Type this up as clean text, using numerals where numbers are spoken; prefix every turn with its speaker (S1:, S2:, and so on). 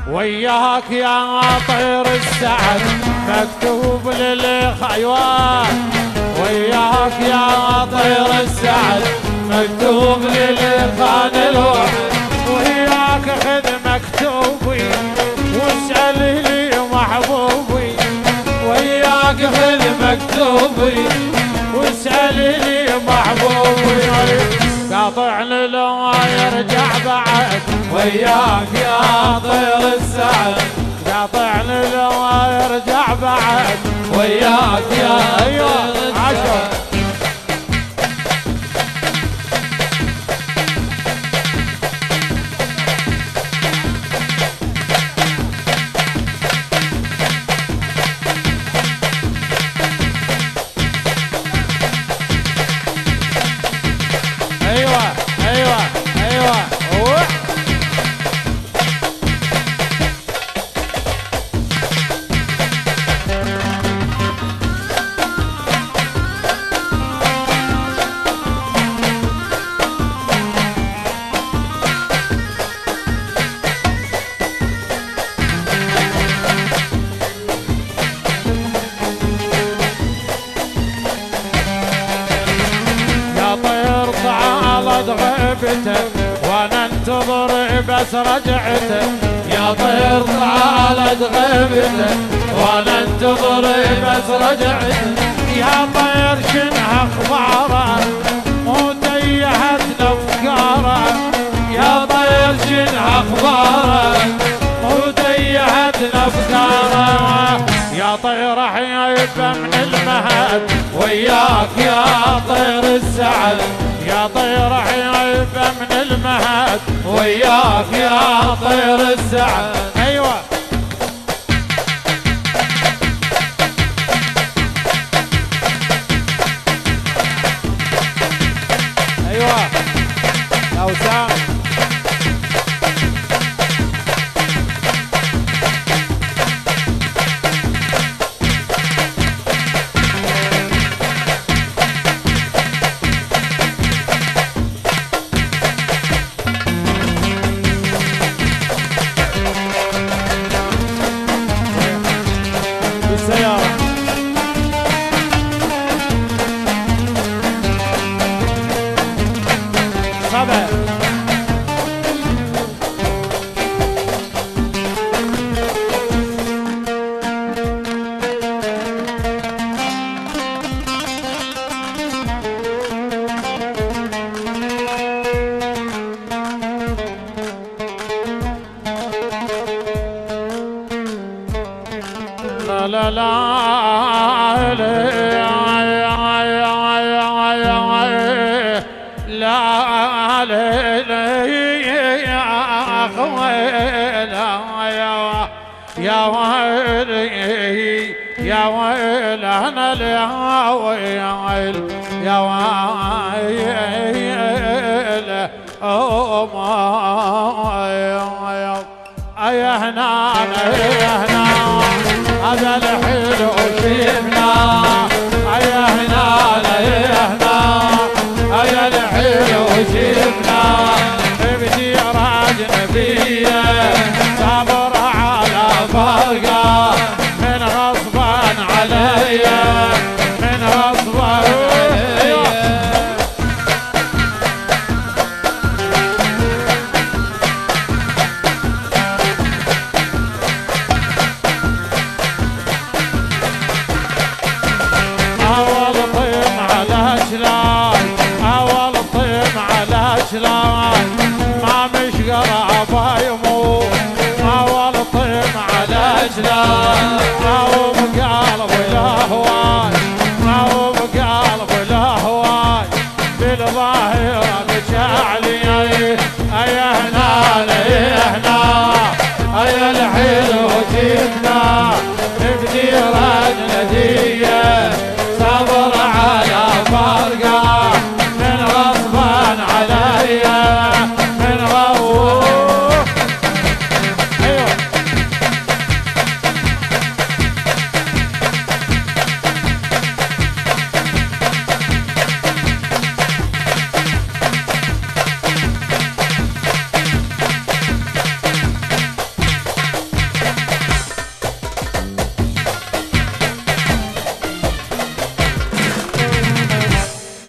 S1: وياك يا طير السعد مكتوب للخيوان، وياك يا طير السعد مكتوب للخان الوحد، وياك خذ مكتوبي واسأل لي محبوبي، وياك خذ مكتوبي واسأل لي محبوبي، قاطعني لو يرجع بعد وياك يا طير السعد، قاطعني لو يرجع بعد وياك يا طير السعد. غيبتك وانا انتظر بس رجعتك، يا طير طالت غيبتك وانا انتظر بس رجعتك، يا طير شنها اخبارك مو تيهت افكارك، يا طير شنها اخبارك مو تيهت افكارك، يا طير حيبه من المهد وياك يا طير السعد، يا طير حيبه من المهد وياك يا طير السعد. ايوه ايوه يا وسام. لا لا لا يا ويلي يا ويل انا يا ويل يا ويل يا هنان يا هنان هذا الحلو شفنا، يا هنان يا هنان هذا الحلو شفنا، بدي راجل بيه صبر على فرقه من غصبا عليا من غصبا عليا. اول طيم على شلاي اول طيم على شلاي ما مش قرابه يموت، اول طيم على شلاي او بقلبي الهواي او بقلبي الهواي بالظاهر مشاعلي يا هنا يا هنا يا